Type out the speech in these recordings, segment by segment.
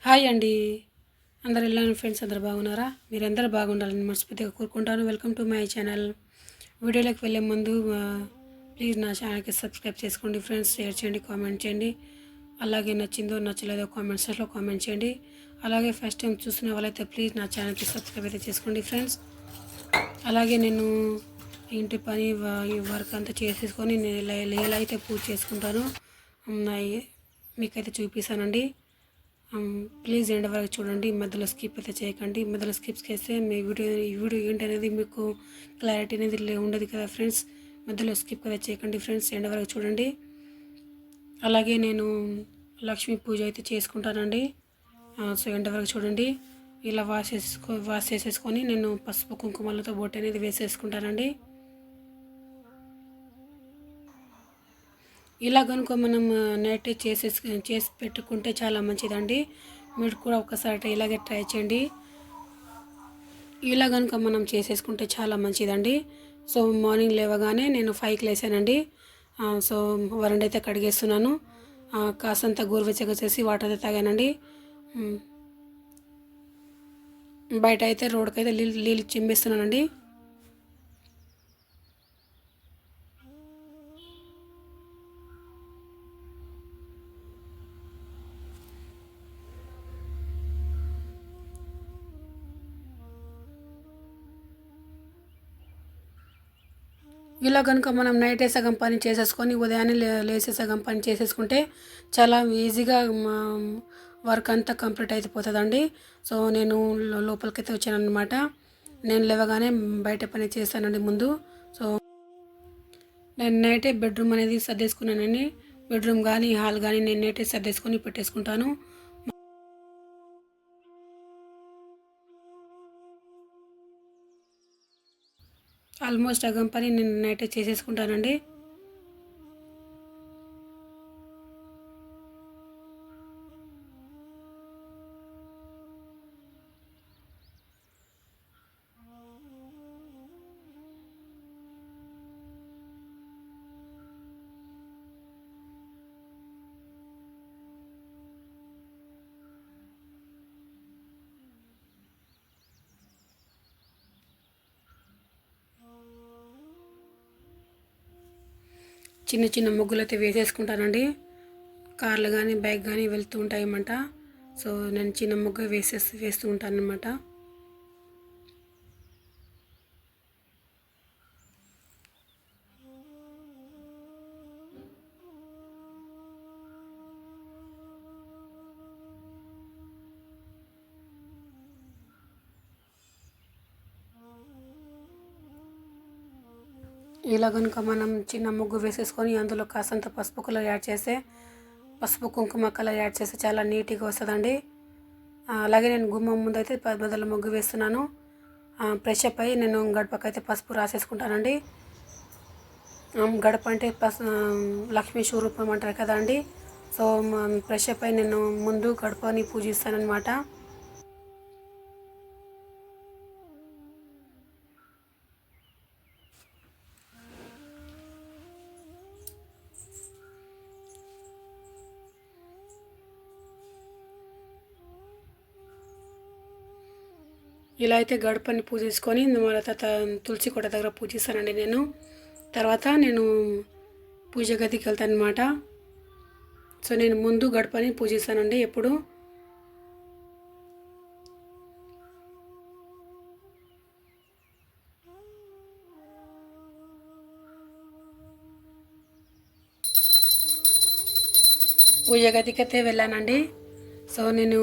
Hi అండి. అందరు ఎలా ఫ్రెండ్స్ అందరు బాగున్నారా? మీరందరూ బాగుండాలని మనస్ఫూర్తిగా కోరుకుంటాను. Welcome to my channel. వీడియోలోకి వెళ్ళే ముందు ప్లీజ్ నా ఛానల్కి సబ్స్క్రైబ్ చేసుకోండి ఫ్రెండ్స్. షేర్ చేయండి, కామెంట్ చేయండి. అలాగే నచ్చిందో నచ్చలేదో కామెంట్స్లో కామెంట్ చేయండి. అలాగే ఫస్ట్ టైం చూసిన వాళ్ళైతే ప్లీజ్ నా ఛానల్కి సబ్స్క్రైబ్ అయితే చేసుకోండి ఫ్రెండ్స్. అలాగే నేను ఇంటి పని వర్క్ అంతా చేసేసుకొని నేను ఎలా అయితే పూజ చేసుకుంటానో మీకైతే చూపిస్తానండి. ప్లీజ్ ఎండ్ వరకు చూడండి, మధ్యలో స్కిప్ అయితే చేయకండి. మధ్యలో స్కిప్ చేస్తే మీ వీడియో ఏంటి అనేది మీకు క్లారిటీ అనేది ఉండదు కదా ఫ్రెండ్స్. మధ్యలో స్కిప్ అయితే చేయకండి ఫ్రెండ్స్, ఎండ్ వరకు చూడండి. అలాగే నేను లక్ష్మీ పూజ అయితే చేసుకుంటానండి. సో ఎండ్ వరకు చూడండి. ఇలా వాష్ చేసేసుకొని నేను పసుపు కుంకుమలతో బొట్టు అనేది వేసేసుకుంటానండి. ఇలా కనుక మనం నైట్ చేసి పెట్టుకుంటే చాలా మంచిదండి. మీరు కూడా ఒకసారి ఇలాగే ట్రై చేయండి. ఇలా కనుక మనం చేసేసుకుంటే చాలా మంచిదండి. సో మార్నింగ్ లేవగానే నేను 5కి లేసానండి. సో వరండా అయితే కడిగేస్తున్నాను. కాసంత గోరువెచ్చగా చేసి వాటర్ అయితే తాగానండి. బయట అయితే రోడ్కి అయితే నీళ్ళు చిమ్మేస్తున్నానండి. ఇలా కనుక మనం నైటే సగం పని చేసేసుకొని ఉదయాన్నే లేసే సగం పని చేసేసుకుంటే చాలా ఈజీగా వర్క్ అంతా కంప్లీట్ అయిపోతుందండి. సో నేను లోపలికైతే వచ్చానమాట. నేను లేవగానే బయట పని చేస్తానండి ముందు. సో నేను నైటే బెడ్రూమ్ అనేది సర్దేసుకున్నానండి. బెడ్రూమ్ కానీ హాల్ కానీ నేను నైటే సర్దేసుకొని పెట్టేసుకుంటాను. ఆల్మోస్ట్ సగం పని నేను నైటే చేసేసుకుంటానండి. చిన్న చిన్న ముగ్గులు అయితే వేసేసుకుంటానండి. కార్లు కానీ బైక్ కానీ వెళ్తూ ఉంటాయన్నమాట. సో నేను చిన్న ముగ్గు వేస్తూ ఉంటానన్నమాట. ఇలా కనుక మనం చిన్న ముగ్గు వేసేసుకొని అందులో కాసంత పసుపు కలర్ యాడ్ చేస్తే, పసుపు కుంకుమ కలర్ యాడ్ చేస్తే చాలా నీట్గా వస్తుందండి. అలాగే నేను గుమ్మం ముందు అయితే బదులు ముగ్గు వేస్తున్నాను. ఫ్రెష్ అప్ అయ్యి నేను గడపకైతే పసుపు రాసేసుకుంటానండి. గడప అంటే లక్ష్మీ స్వరూపం అంటారు కదండి. సో ఫ్రెష్ అప్ అయ్యి నేను ముందు గడపని పూజిస్తానన్నమాట. ఇలా అయితే గడపని పూజించుకొని తర్వాత తులసి కోట దగ్గర పూజిస్తానండి నేను. తర్వాత నేను పూజ గదికి వెళ్తాను అనమాట. సో నేను ముందు గడపని పూజిస్తానండి ఎప్పుడు. పూజ గదికి అయితే వెళ్ళానండి. సో నేను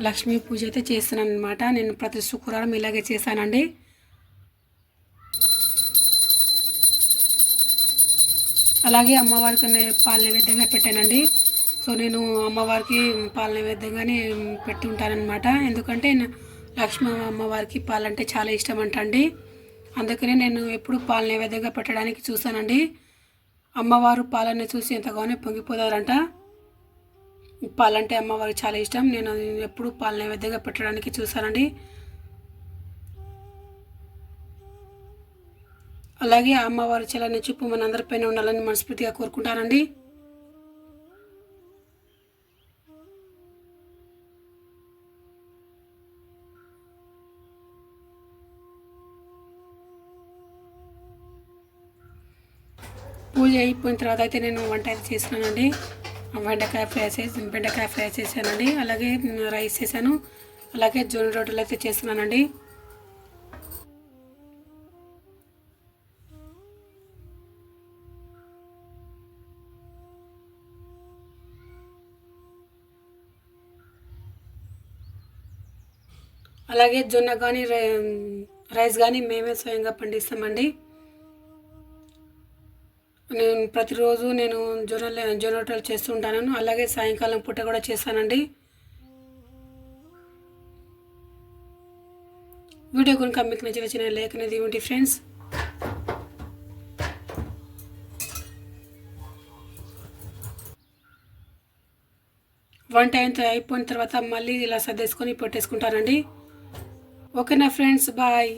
లక్ష్మీ పూజ అయితే చేస్తున్నాను అనమాట. నేను ప్రతి శుక్రవారం ఇలాగే చేశానండి. అలాగే అమ్మవారికి పాల నైవేద్యంగా పెట్టానండి. సో నేను అమ్మవారికి పాల నైవేద్యంగానే పెట్టి ఉంటానన్నమాట. ఎందుకంటే లక్ష్మీ అమ్మవారికి పాలంటే చాలా ఇష్టం అంటండి. అందుకనే నేను ఎప్పుడు పాల నైవేద్యంగా పెట్టడానికి చూస్తానండి. అమ్మవారు పాలన్నీ చూసి ఎంతగానో పొంగిపోతారంట. పాలంటే అమ్మవారికి చాలా ఇష్టం. నేను ఎప్పుడు పాల నైవేద్యంగా పెట్టడానికి చూసానండి. అలాగే అమ్మవారి చల్లని చూపు మన అందరిపైన ఉండాలని మనస్ఫూర్తిగా కోరుకుంటానండి. పూజ అయిపోయిన తర్వాత అయితే నేను వంట అయితే చేస్తున్నానండి. బెండకాయ ఫ్రై చేశానండి. అలాగే రైస్ చేశాను. అలాగే జొన్న రొట్టెలు అయితే చేస్తున్నానండి. అలాగే జొన్న కానీ రైస్ కానీ మేమే స్వయంగా పండిస్తామండి. నేను ప్రతిరోజు జొన్న రొట్టెలు చేస్తూ ఉంటాను. అలాగే సాయంకాలం పూట కూడా చేస్తానండి. వీడియో కనుక మీకు నచ్చిన లైక్ అనేది ఇవ్వండి ఫ్రెండ్స్. వంట అయిపోయిన తర్వాత మళ్ళీ ఇలా సర్దేసుకొని పెట్టేసుకుంటానండి. ఓకేనా ఫ్రెండ్స్, బాయ్.